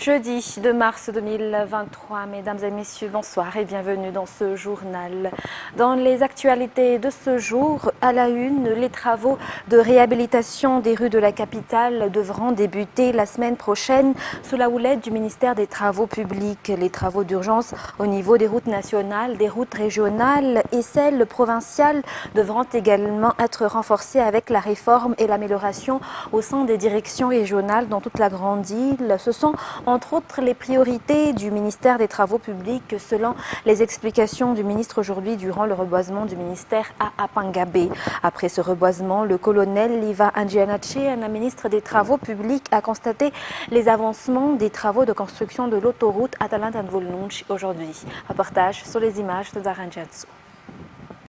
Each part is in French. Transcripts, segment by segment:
Jeudi 2 mars 2023, mesdames et messieurs, bonsoir et bienvenue dans ce journal. Dans les actualités de ce jour, à la une, les travaux de réhabilitation des rues de la capitale devront débuter la semaine prochaine sous la houlette du ministère des Travaux publics. Les travaux d'urgence au niveau des routes nationales, des routes régionales et celles provinciales devront également être renforcés avec la réforme et l'amélioration au sein des directions régionales dans toute la grande île. Ce sont entre autres les priorités du ministère des Travaux publics selon les explications du ministre aujourd'hui durant le reboisement du ministère à Apangabé. Après ce reboisement, le colonel Liva Andjianache, la ministre des Travaux publics, a constaté les avancements des travaux de construction de l'autoroute Atalanta-Nvulnunch aujourd'hui. Reportage sur les images de Zaranjatsu.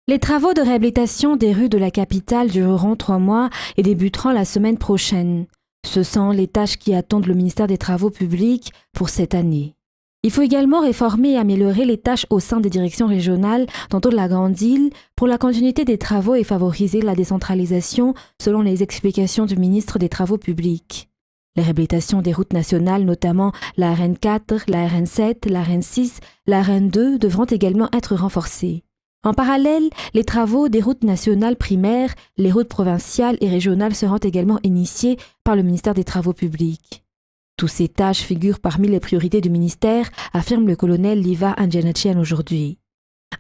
Les travaux de réhabilitation des rues de la capitale dureront 3 mois et débuteront la semaine prochaine. Ce sont les tâches qui attendent le ministère des Travaux publics pour cette année. Il faut également réformer et améliorer les tâches au sein des directions régionales dans toute la grande île pour la continuité des travaux et favoriser la décentralisation selon les explications du ministre des Travaux publics. Les réhabilitations des routes nationales, notamment la RN4, la RN7, la RN6, la RN2, devront également être renforcées. En parallèle, les travaux des routes nationales primaires, les routes provinciales et régionales seront également initiés par le ministère des Travaux publics. Toutes ces tâches figurent parmi les priorités du ministère, affirme le colonel Liva Andjianachian aujourd'hui.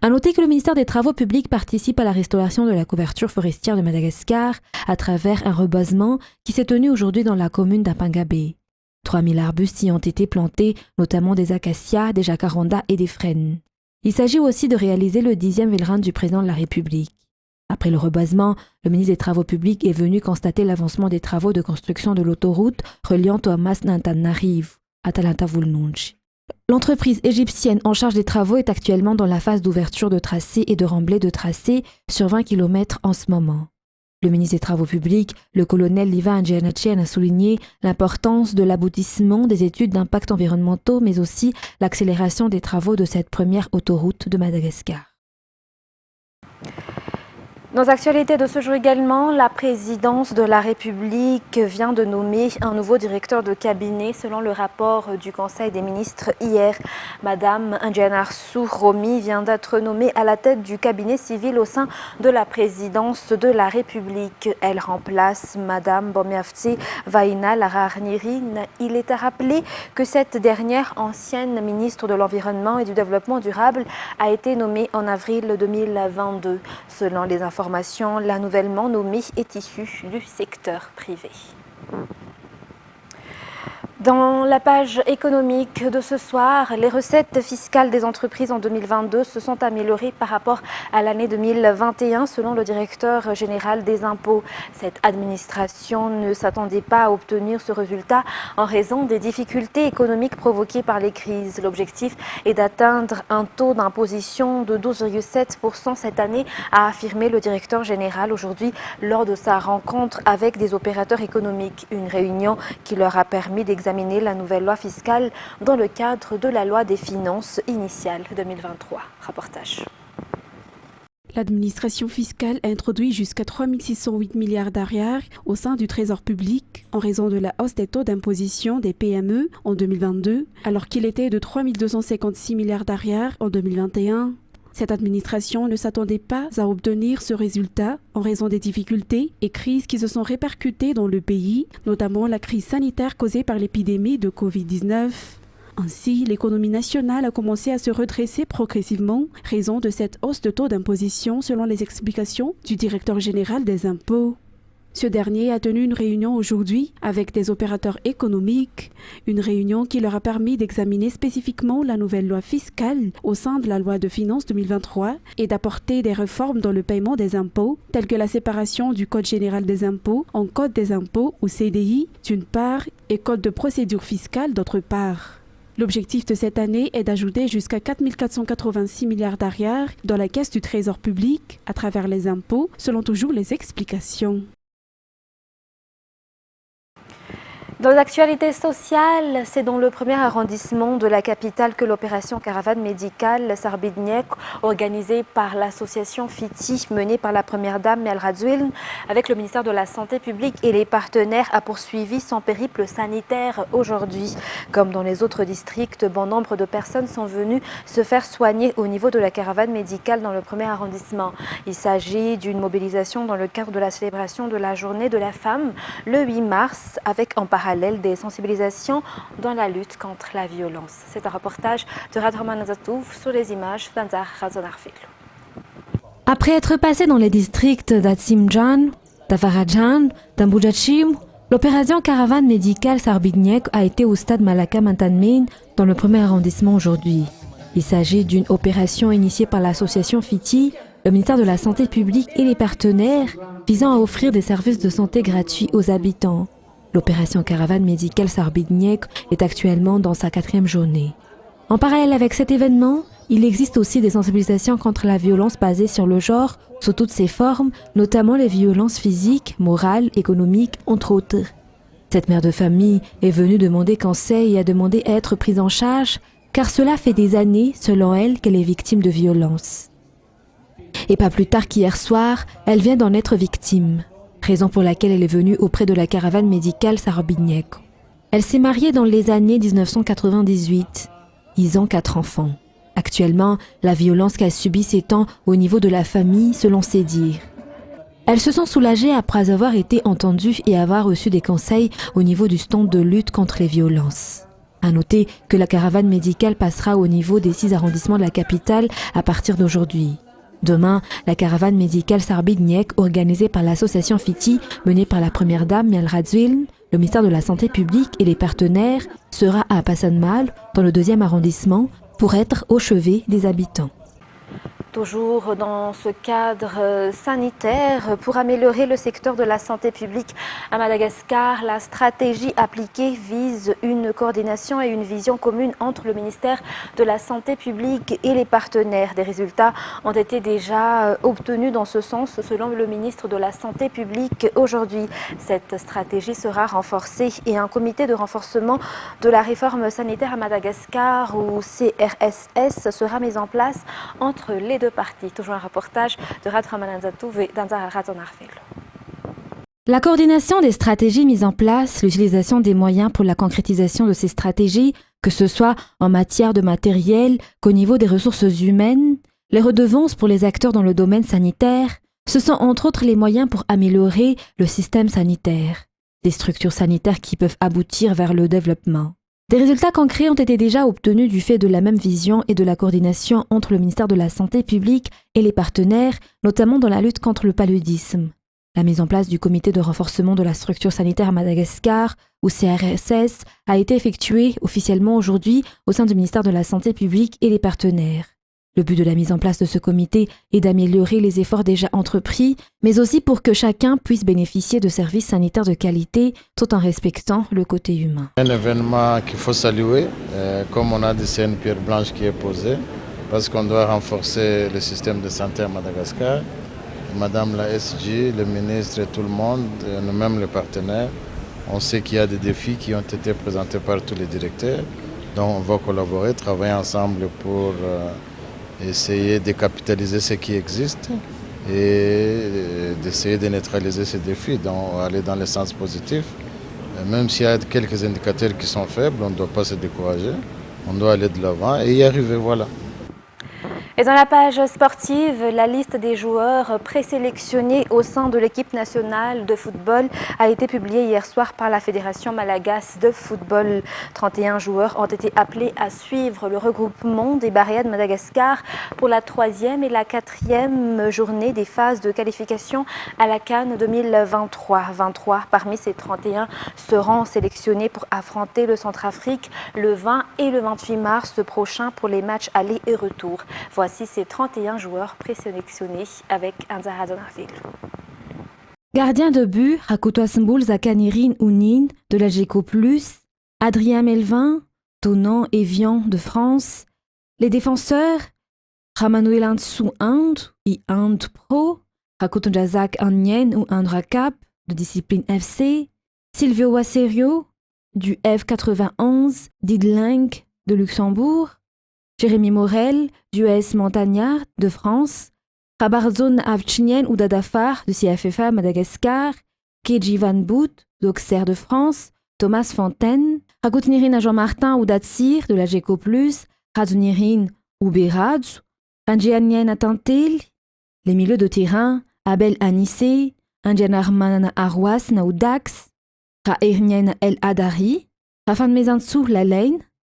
À noter que le ministère des Travaux publics participe à la restauration de la couverture forestière de Madagascar à travers un reboisement qui s'est tenu aujourd'hui dans la commune d'Apangabé. 3000 arbustes y ont été plantés, notamment des acacias, des jacarandas et des frênes. Il s'agit aussi de réaliser le 10e Vélran du président de la République. Après le reboisement, le ministre des Travaux publics est venu constater l'avancement des travaux de construction de l'autoroute reliant Thomas Nantanarive à Atalanta-Nvulnunch. L'entreprise égyptienne en charge des travaux est actuellement dans la phase d'ouverture de tracé et de remblai de tracé sur 20 km en ce moment. Le ministre des Travaux publics, le colonel Liva Andjianachian, a souligné l'importance de l'aboutissement des études d'impact environnementaux, mais aussi l'accélération des travaux de cette première autoroute de Madagascar. Nos actualités de ce jour également, la présidence de la République vient de nommer un nouveau directeur de cabinet selon le rapport du Conseil des ministres hier. Madame Andjianarsou Romi vient d'être nommée à la tête du cabinet civil au sein de la présidence de la République. Elle remplace Madame Bomiafti Vaina Lararnirine. Il est à rappeler que cette dernière ancienne ministre de l'Environnement et du Développement durable a été nommée en avril 2022. Selon les informations, la nouvellement nommée est issue du secteur privé. Dans la page économique de ce soir, les recettes fiscales des entreprises en 2022 se sont améliorées par rapport à l'année 2021 selon le directeur général des impôts. Cette administration ne s'attendait pas à obtenir ce résultat en raison des difficultés économiques provoquées par les crises. L'objectif est d'atteindre un taux d'imposition de 12,7% cette année, a affirmé le directeur général aujourd'hui lors de sa rencontre avec des opérateurs économiques. Une réunion qui leur a permis d'examiner la nouvelle loi fiscale dans le cadre de la loi des finances initiale 2023. Reportage. L'administration fiscale a introduit jusqu'à 3 608 milliards d'arrières au sein du Trésor public en raison de la hausse des taux d'imposition des PME en 2022, alors qu'il était de 3 256 milliards d'arrières en 2021. Cette administration ne s'attendait pas à obtenir ce résultat en raison des difficultés et crises qui se sont répercutées dans le pays, notamment la crise sanitaire causée par l'épidémie de Covid-19. Ainsi, l'économie nationale a commencé à se redresser progressivement, raison de cette hausse de taux d'imposition selon les explications du directeur général des impôts. Ce dernier a tenu une réunion aujourd'hui avec des opérateurs économiques, une réunion qui leur a permis d'examiner spécifiquement la nouvelle loi fiscale au sein de la loi de finances 2023 et d'apporter des réformes dans le paiement des impôts, telles que la séparation du Code général des impôts en Code des impôts ou CDI d'une part et Code de procédure fiscale d'autre part. L'objectif de cette année est d'ajouter jusqu'à 4 486 milliards d'arrières dans la caisse du Trésor public à travers les impôts, selon toujours les explications. Dans l'actualité sociale, c'est dans le premier arrondissement de la capitale que l'opération caravane médicale Sarbidniek, organisée par l'association FITI, menée par la première dame Mial Radzouiln, avec le ministère de la Santé publique et les partenaires, a poursuivi son périple sanitaire aujourd'hui. Comme dans les autres districts, bon nombre de personnes sont venues se faire soigner au niveau de la caravane médicale dans le premier arrondissement. Il s'agit d'une mobilisation dans le cadre de la célébration de la journée de la femme le 8 mars, avec en parallèle des sensibilisations dans la lutte contre la violence. C'est un reportage de Radhaman Azatouf sur les images d'Anzar Razonarfil. Après être passé dans les districts d'Atsimjan, d'Avarajan, d'Ambujachim, l'opération caravane médicale Sarbidniek a été au stade Malaka Mantanmin dans le premier arrondissement aujourd'hui. Il s'agit d'une opération initiée par l'association FITI, le ministère de la Santé publique et les partenaires visant à offrir des services de santé gratuits aux habitants. L'opération caravane médicale Sarbidniek est actuellement dans sa 4e journée. En parallèle avec cet événement, il existe aussi des sensibilisations contre la violence basée sur le genre, sous toutes ses formes, notamment les violences physiques, morales, économiques, entre autres. Cette mère de famille est venue demander conseil et a demandé à être prise en charge, car cela fait des années, selon elle, qu'elle est victime de violences. Et pas plus tard qu'hier soir, elle vient d'en être victime. Raison pour laquelle elle est venue auprès de la caravane médicale Sarbidniek. Elle s'est mariée dans les années 1998. Ils ont 4 enfants. Actuellement, la violence qu'elle subit s'étend au niveau de la famille, selon ses dires. Elle se sent soulagée après avoir été entendue et avoir reçu des conseils au niveau du stand de lutte contre les violences. À noter que la caravane médicale passera au niveau des 6 arrondissements de la capitale à partir d'aujourd'hui. Demain, la caravane médicale Sarbidniek, organisée par l'association FITI, menée par la première dame Mial Radzouiln, le ministère de la Santé publique et les partenaires, sera à Passanmal, dans le 2e arrondissement, pour être au chevet des habitants. Toujours dans ce cadre sanitaire, pour améliorer le secteur de la santé publique à Madagascar, la stratégie appliquée vise une coordination et une vision commune entre le ministère de la Santé publique et les partenaires. Des résultats ont été déjà obtenus dans ce sens, selon le ministre de la Santé publique aujourd'hui. Cette stratégie sera renforcée et un comité de renforcement de la réforme sanitaire à Madagascar, ou CRSS, sera mis en place entre les deux parties. Toujours un reportage de Radhaman Azatouf et d'Anzar Razonarfil. La coordination des stratégies mises en place, l'utilisation des moyens pour la concrétisation de ces stratégies, que ce soit en matière de matériel qu'au niveau des ressources humaines, les redevances pour les acteurs dans le domaine sanitaire, ce sont entre autres les moyens pour améliorer le système sanitaire, des structures sanitaires qui peuvent aboutir vers le développement. Des résultats concrets ont été déjà obtenus du fait de la même vision et de la coordination entre le ministère de la Santé publique et les partenaires, notamment dans la lutte contre le paludisme. La mise en place du comité de renforcement de la structure sanitaire à Madagascar, ou CRSS, a été effectuée officiellement aujourd'hui au sein du ministère de la Santé publique et les partenaires. Le but de la mise en place de ce comité est d'améliorer les efforts déjà entrepris, mais aussi pour que chacun puisse bénéficier de services sanitaires de qualité tout en respectant le côté humain. Un événement qu'il faut saluer, comme on a dit, c'est une pierre blanche qui est posée, parce qu'on doit renforcer le système de santé à Madagascar. Madame la SG, le ministre et tout le monde, nous-mêmes les partenaires, on sait qu'il y a des défis qui ont été présentés par tous les directeurs, donc on va collaborer, travailler ensemble pour essayer de capitaliser ce qui existe et d'essayer de neutraliser ces défis, donc aller dans le sens positif. Même s'il y a quelques indicateurs qui sont faibles, on ne doit pas se décourager, on doit aller de l'avant et y arriver, voilà. Et dans la page sportive, la liste des joueurs présélectionnés au sein de l'équipe nationale de football a été publiée hier soir par la Fédération malagasy de football. 31 joueurs ont été appelés à suivre le regroupement des Barrières de Madagascar pour la 3e et la 4e journée des phases de qualification à la CAN 2023. 23 parmi ces 31 seront sélectionnés pour affronter le Centrafrique le 20 et le 28 mars prochain pour les matchs aller et retour. Voici ces 31 joueurs présélectionnés avec Anzar Razonarfil. Gardien de but, Rakotwasmboul Zakanirin Ounin de la GECO+, Adrien Melvin, Tonan Evian de France. Les défenseurs, Ramanuel Antsou Ind et Ind Pro, Rakotonjazak Anyen ou Indrakap de discipline FC, Silvio Wasserio, du F91 d'Idling de Luxembourg, Jérémy Morel du US Montagnard de France, Rabarzon Avchnien ou Dadafar de CFFA Madagascar, Keji Van Boot d'Auxerre de France, Thomas Fontaine, Rakoutnirin à Jean-Martin ou Datsir de la GECO+, Razunirin ou Beradz, Ranjianien à Tantil, les milieux de terrain, Abel Anissé, Indian Arman Arwas Naoudax, Raernien El Adari, Rafan Mezantsou Lalaine,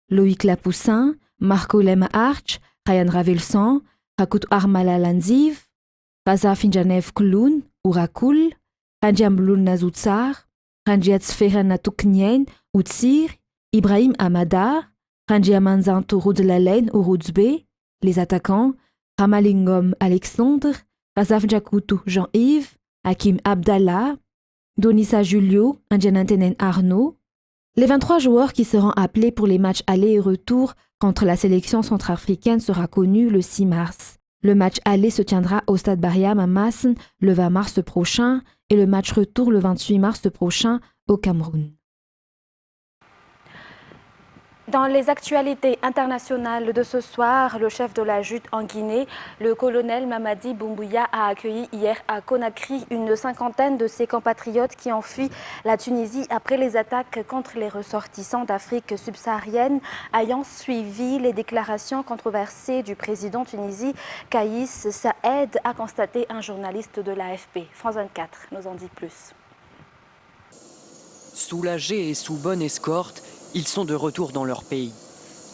Loïc Lapoussin, Marco Lem Arch, Ryan Ravelsan, Rakut Armala Lanziv, Raza Finjanev Kloun ou Rakul, Ranjiam Bloun Nazoutsar, Ranjiat Sferan Tuknien ou Tsir, Ibrahim Amadar, Ranjiaman Zanto Roudzlalaine ou Roudzbe, les attaquants, Ramalingom Alexandre, Razaf Djakoutou Jean-Yves, Hakim Abdallah, Donissa Julio, Indianantenen Arnaud. Les 23 joueurs qui seront appelés pour les matchs aller et retour contre la sélection centrafricaine sera connu le 6 mars. Le match aller se tiendra au stade Bariam à Massen le 20 mars prochain et le match retour le 28 mars prochain au Cameroun. Dans les actualités internationales de ce soir, le chef de la JUT en Guinée, le colonel Mamadi Doumbouya, a accueilli hier à Conakry une cinquantaine de ses compatriotes qui ont fui la Tunisie après les attaques contre les ressortissants d'Afrique subsaharienne ayant suivi les déclarations controversées du président tunisien Kais Saïed, a constaté un journaliste de l'AFP. France 24 nous en dit plus. Soulagés et sous bonne escorte, ils sont de retour dans leur pays.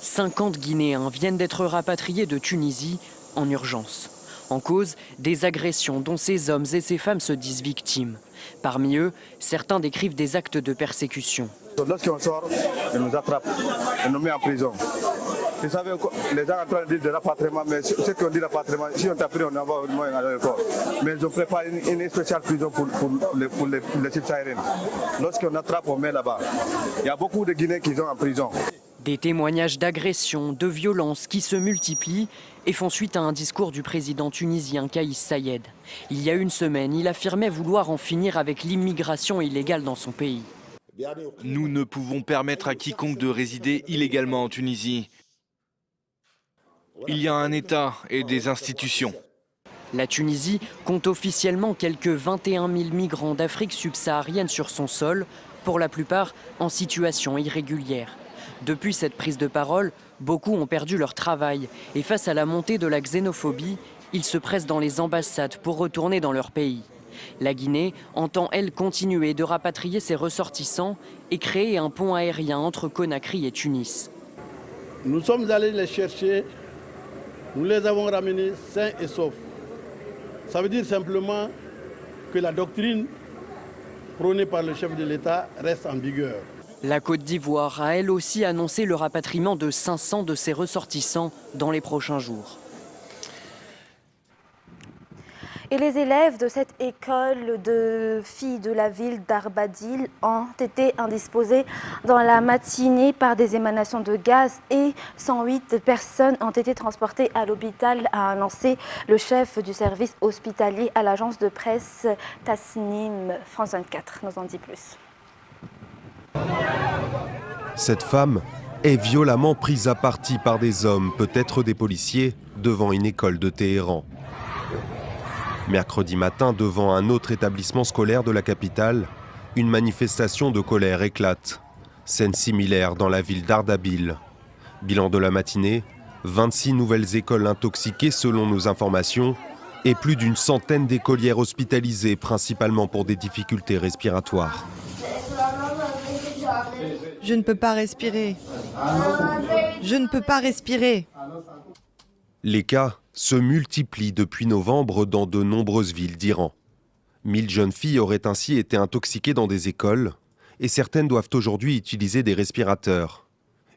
50 Guinéens viennent d'être rapatriés de Tunisie en urgence. En cause, des agressions dont ces hommes et ces femmes se disent victimes. Parmi eux, certains décrivent des actes de persécution. Lorsqu'on sort, ils nous attrapent, ils nous mettent en prison. Vous savez, les gens sont en train de dire de rapatriement, mais ceux qui ont dit rapatriement, si on t'a pris, on envoie au moins à l'aéroport. Mais ils ont préparé une spéciale prison pour les subsahariens. Lorsqu'on attrape, on met là-bas. Il y a beaucoup de Guinéens qui sont en prison. Des témoignages d'agression, de violence qui se multiplient et font suite à un discours du président tunisien Kais Saïed. Il y a une semaine, il affirmait vouloir en finir avec l'immigration illégale dans son pays. Nous ne pouvons permettre à quiconque de résider illégalement en Tunisie. Il y a un État et des institutions. La Tunisie compte officiellement quelques 21 000 migrants d'Afrique subsaharienne sur son sol, pour la plupart en situation irrégulière. Depuis cette prise de parole, beaucoup ont perdu leur travail et face à la montée de la xénophobie, ils se pressent dans les ambassades pour retourner dans leur pays. La Guinée entend, elle, continuer de rapatrier ses ressortissants et créer un pont aérien entre Conakry et Tunis. Nous sommes allés les chercher, nous les avons ramenés sains et saufs. Ça veut dire simplement que la doctrine prônée par le chef de l'État reste en vigueur. La Côte d'Ivoire a elle aussi annoncé le rapatriement de 500 de ses ressortissants dans les prochains jours. Et les élèves de cette école de filles de la ville d'Arbadil ont été indisposés dans la matinée par des émanations de gaz et 108 personnes ont été transportées à l'hôpital, a annoncé le chef du service hospitalier à l'agence de presse Tasnim. France 24 nous en dit plus. Cette femme est violemment prise à partie par des hommes, peut-être des policiers, devant une école de Téhéran. Mercredi matin, devant un autre établissement scolaire de la capitale, une manifestation de colère éclate. Scène similaire dans la ville d'Ardabil. Bilan de la matinée, 26 nouvelles écoles intoxiquées selon nos informations et plus d'une centaine d'écolières hospitalisées, principalement pour des difficultés respiratoires. Je ne peux pas respirer. Je ne peux pas respirer. Les cas se multiplient depuis novembre dans de nombreuses villes d'Iran. 1000 jeunes filles auraient ainsi été intoxiquées dans des écoles et certaines doivent aujourd'hui utiliser des respirateurs.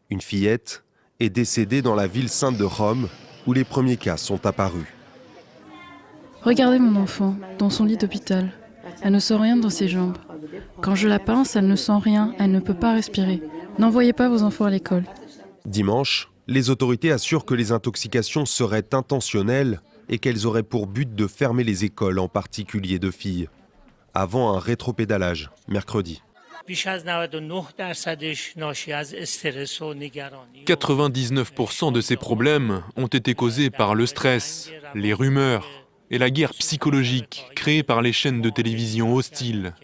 Une fillette est décédée dans la ville sainte de Rome où les premiers cas sont apparus. Regardez mon enfant, dans son lit d'hôpital. Elle ne sent rien dans ses jambes. Quand je la pince, elle ne sent rien, elle ne peut pas respirer. N'envoyez pas vos enfants à l'école. Dimanche, les autorités assurent que les intoxications seraient intentionnelles et qu'elles auraient pour but de fermer les écoles, en particulier de filles, avant un rétropédalage mercredi. 99% de ces problèmes ont été causés par le stress, les rumeurs et la guerre psychologique créée par les chaînes de télévision hostiles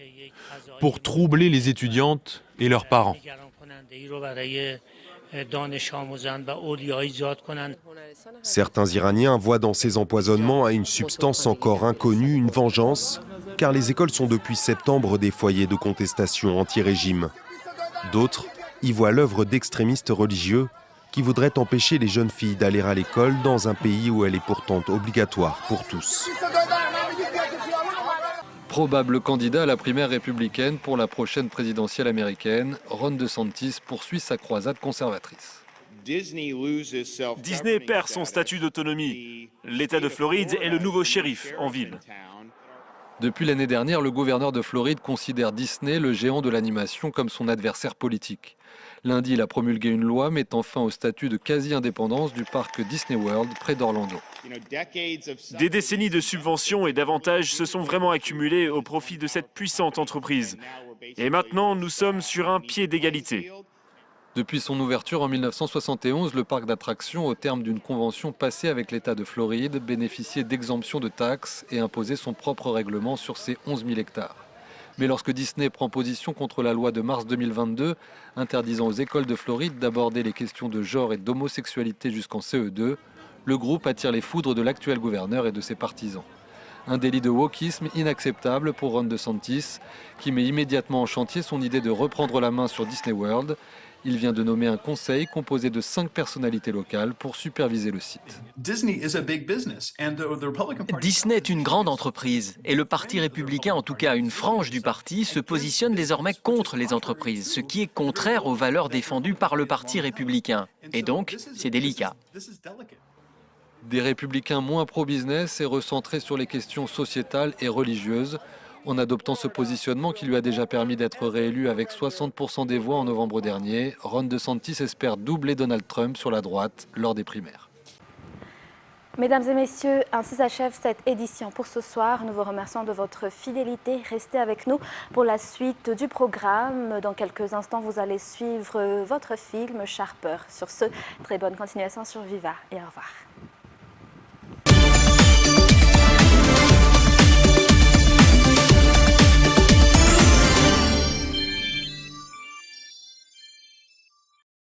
pour troubler les étudiantes et leurs parents. Certains Iraniens voient dans ces empoisonnements à une substance encore inconnue une vengeance, car les écoles sont depuis septembre des foyers de contestation anti-régime. D'autres y voient l'œuvre d'extrémistes religieux qui voudraient empêcher les jeunes filles d'aller à l'école dans un pays où elle est pourtant obligatoire pour tous. Probable candidat à la primaire républicaine pour la prochaine présidentielle américaine, Ron DeSantis poursuit sa croisade conservatrice. Disney perd son statut d'autonomie. L'État de Floride est le nouveau shérif en ville. Depuis l'année dernière, le gouverneur de Floride considère Disney, le géant de l'animation, comme son adversaire politique. Lundi, il a promulgué une loi mettant fin au statut de quasi-indépendance du parc Disney World près d'Orlando. Des décennies de subventions et d'avantages se sont vraiment accumulés au profit de cette puissante entreprise. Et maintenant, nous sommes sur un pied d'égalité. Depuis son ouverture en 1971, le parc d'attractions, au terme d'une convention passée avec l'État de Floride, bénéficiait d'exemptions de taxes et imposait son propre règlement sur ses 11 000 hectares. Mais lorsque Disney prend position contre la loi de mars 2022, interdisant aux écoles de Floride d'aborder les questions de genre et d'homosexualité jusqu'en CE2, le groupe attire les foudres de l'actuel gouverneur et de ses partisans. Un délit de wokisme inacceptable pour Ron DeSantis, qui met immédiatement en chantier son idée de reprendre la main sur Disney World. Il vient de nommer un conseil composé de 5 personnalités locales pour superviser le site. Disney est une grande entreprise et le Parti républicain, en tout cas une frange du parti, se positionne désormais contre les entreprises, ce qui est contraire aux valeurs défendues par le Parti républicain. Et donc, c'est délicat. Des républicains moins pro-business et recentrés sur les questions sociétales et religieuses, en adoptant ce positionnement qui lui a déjà permis d'être réélu avec 60% des voix en novembre dernier, Ron DeSantis espère doubler Donald Trump sur la droite lors des primaires. Mesdames et messieurs, ainsi s'achève cette édition pour ce soir. Nous vous remercions de votre fidélité. Restez avec nous pour la suite du programme. Dans quelques instants, vous allez suivre votre film Sharper. Sur ce, très bonne continuation sur Viva et au revoir.